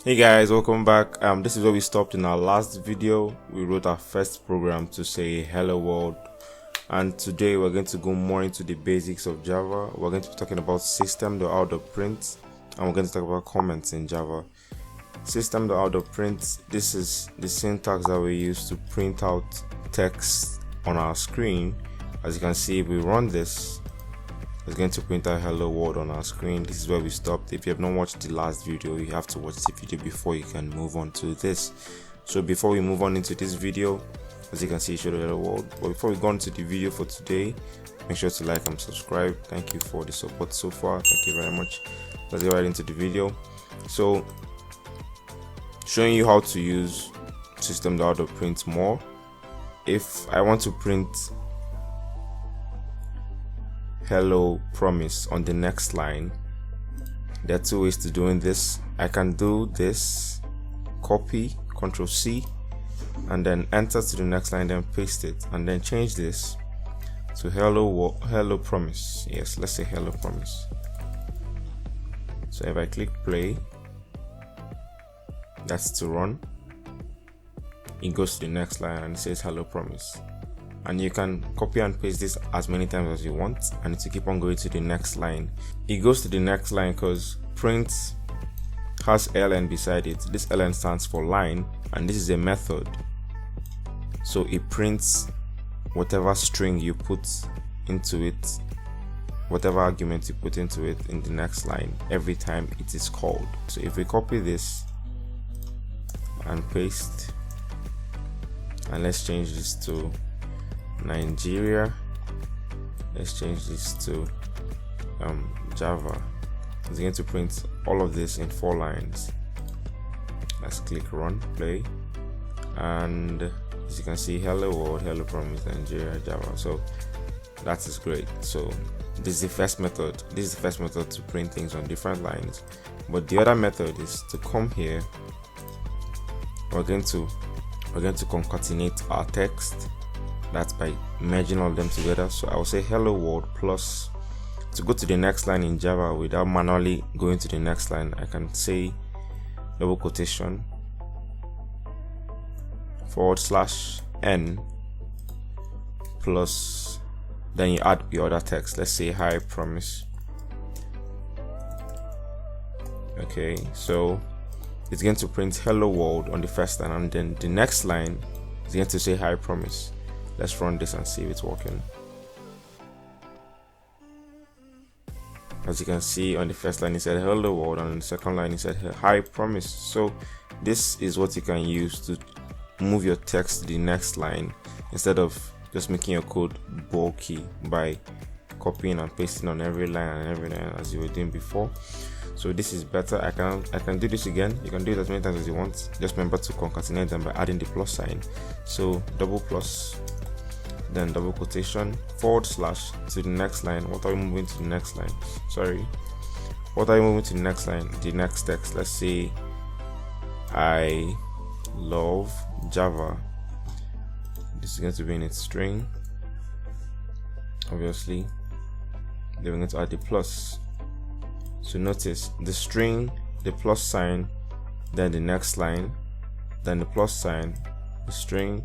Hey guys, welcome back. This is where we stopped in our last video. We wrote our first program to say hello world, and today we're going to go more into the basics of Java. We're going to be talking about System.out.print, and we're going to talk about comments in Java. System.out.print, this is the syntax that we use to print out text on our screen. As you can see, if we run this, it's going to print out hello world on our screen. This is where we stopped. If you have not watched the last video, you have to watch the video before you can move on to this. So before we move on into this video, as you can see, it showed hello world. But before we go into the video for today, make sure to like and subscribe. Thank you for the support so far. Thank you very much. Let's get right into the video. So showing you how to use System.out.print more. If I want to print hello promise on the next line, there are two ways to doing this. I can do this, copy, Ctrl C, and then enter to the next line, then paste it, and then change this to hello promise. Yes, let's say hello promise. So if I click play, that's to run. It goes to the next line and it says hello promise. And you can copy and paste this as many times as you want, and it will keep on going to the next line. It goes to the next line because print has ln beside it. This ln stands for line, and this is a method, so it prints whatever string you put into it, whatever argument you put into it in the next line every time it is called. So if we copy this and paste, and let's change this to Nigeria, let's change this to Java. It's going to print all of this in 4 lines. Let's click run, play, and as you can see, hello world, hello promise, Nigeria, Java. So that is great. So this is the first method. This is the first method to print things on different lines. But the other method is to come here. We're going to concatenate our text. That's by merging all of them together. So I will say hello world plus, to go to the next line in Java without manually going to the next line, I can say double quotation /n plus, then you add your other text. Let's say hi promise. Okay, so it's going to print hello world on the first line, and then the next line is going to say hi promise. Let's run this and see if it's working. As you can see, on the first line it said hello world, and on the second line it said hi promise. So this is what you can use to move your text to the next line, instead of just making your code bulky by copying and pasting on every line and every line as you were doing before. So this is better. I can do this again. You can do it as many times as you want. Just remember to concatenate them by adding the plus sign. So double plus, then double quotation / to the next line. What are we moving to the next line? Sorry, what are you moving to the next line? The next text. Let's say I love Java. This is going to be in its string, obviously. Then we're going to add the plus. So notice the string, the plus sign, then the next line, then the plus sign, the string,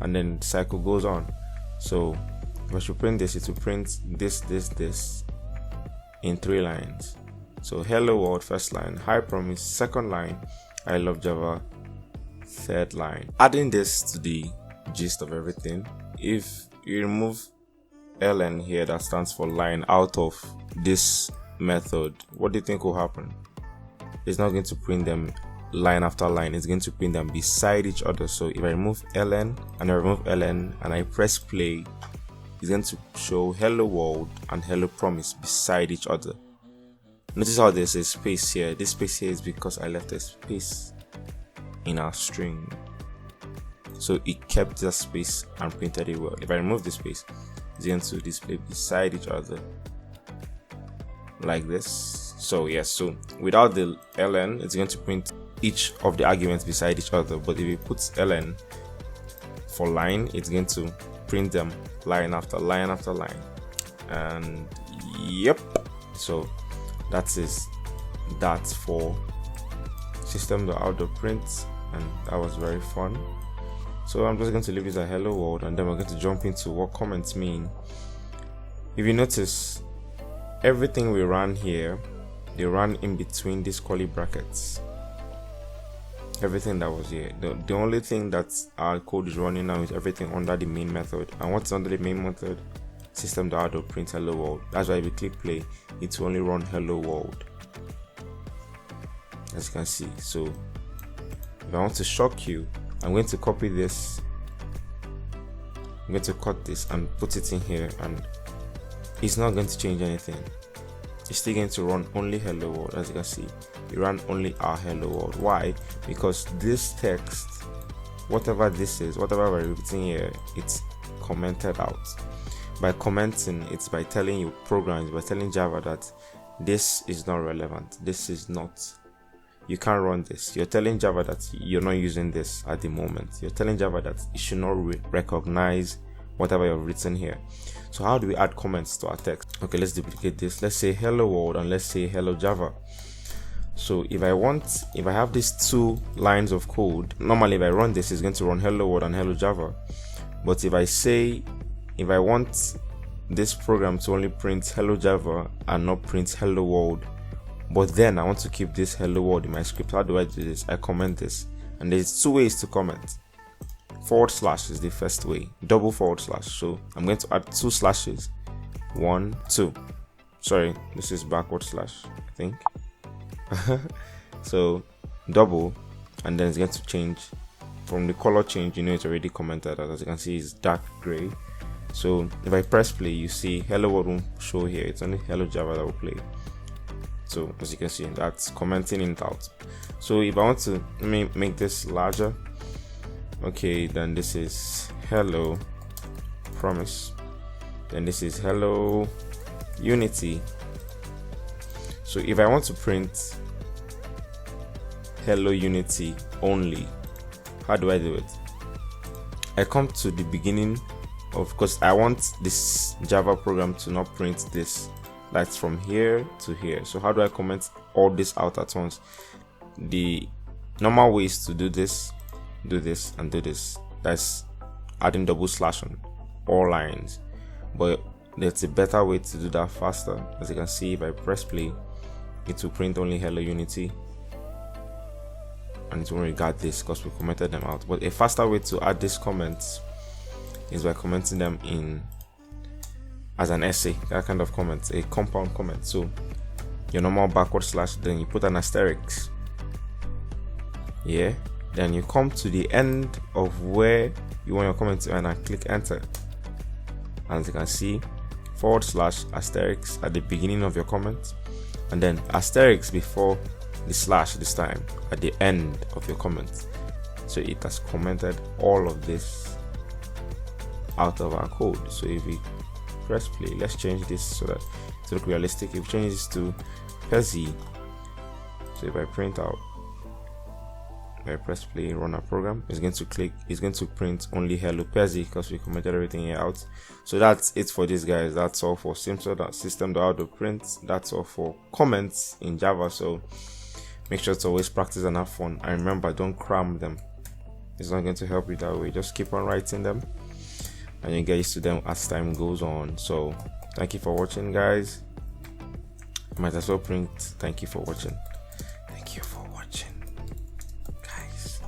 and then the cycle goes on. So if I should print this, it will print this in 3 lines. So hello world first line, hi promise second line, I love Java third line. Adding this to the gist of everything, if you remove ln here, that stands for line, out of this method, what do you think will happen? It's not going to print them line after line, it's going to print them beside each other. So if I remove ln and I remove ln and I press play, it's going to show hello world and hello promise beside each other. Notice how there's a space here. This space here is because I left a space in our string, so it kept that space and printed it well. If I remove the space, it's going to display beside each other like this. So yes, so without the ln, it's going to print each of the arguments beside each other, but if you put ln for line, it's going to print them line after line after line. And yep, so that is that for System.out.print, and that was very fun. So I'm just going to leave it at hello world, and then we're going to jump into what comments mean. If you notice, everything we ran here, they ran in between these curly brackets. Everything that was here. The only thing that our code is running now is everything under the main method. And what's under the main method? System.out.print hello world. That's why if you click play, it will only run hello world, as you can see. So if I want to shock you, I'm going to copy this, I'm going to cut this and put it in here, and it's not going to change anything. It's still going to run only hello world. As you can see, it ran only our hello world. Why? Because this text, whatever this is, whatever we're repeating here, it's commented out. By commenting, it's by telling you programs, by telling Java that this is not relevant, this is not, you can't run this. You're telling Java that you're not using this at the moment. You're telling Java that it should not recognize whatever you've written here. So how do we add comments to our text? Okay, let's duplicate this. Let's say hello world, and let's say hello Java. So if I have these 2 lines of code, normally if I run this, it's going to run hello world and hello Java. But if I want this program to only print hello Java and not print hello world, but then I want to keep this hello world in my script, how do I do this? I comment this, and there's 2 ways to comment. / is the first way, double /. So I'm going to add 2 slashes, 1, 2. Sorry, this is backward slash, I think. So double, and then it's going to change from the color change. You know, it's already commented. As you can see, it's dark gray. So if I press play, you see hello world won't show here. It's only hello Java that will play. So as you can see, that's commenting it out. So if I want to make this larger, okay, then this is hello promise, then this is hello unity. So if I want to print hello unity only, how do I do it? I come to the beginning of, because I want this Java program to not print this, that's from here to here. So how do I comment all this out at once? The normal way is to do this, and do this. That's adding double slash on all lines, but there's a better way to do that faster. As you can see, if I press play, it will print only hello unity, and it won't regard this because we commented them out. But a faster way to add these comments is by commenting them in as an essay, that kind of comment, a compound comment. So your normal backward slash, then you put an asterisk, yeah, then you come to the end of where you want your comment to, and I click enter. As you can see, / asterisk at the beginning of your comment, and then asterisk before the slash this time at the end of your comment. So it has commented all of this out of our code. So if we press play, let's change this so that to look realistic. If we change this to Percy, so if I print out, if I press play, run our program, it's going to print only hello Percy because we commented everything here out. So that's it for this, guys. That's all for System.out.print. That's all for comments in Java. So make sure to always practice and have fun, and remember, don't cram them. It's not going to help you that way. Just keep on writing them, and you get used to them as time goes on. So thank you for watching, guys. Might as well print thank you for watching. Thank you for watching, guys.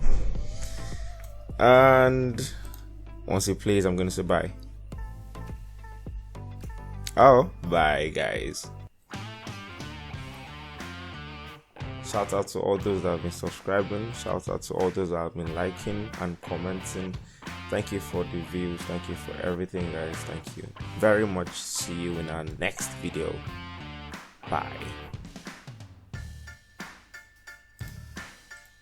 And once it plays, I'm gonna say bye. Oh, bye, guys. Shout out to all those that have been subscribing. Shout out to all those that have been liking and commenting. Thank you for the views. Thank you for everything, guys. Thank you very much. See you in our next video. Bye.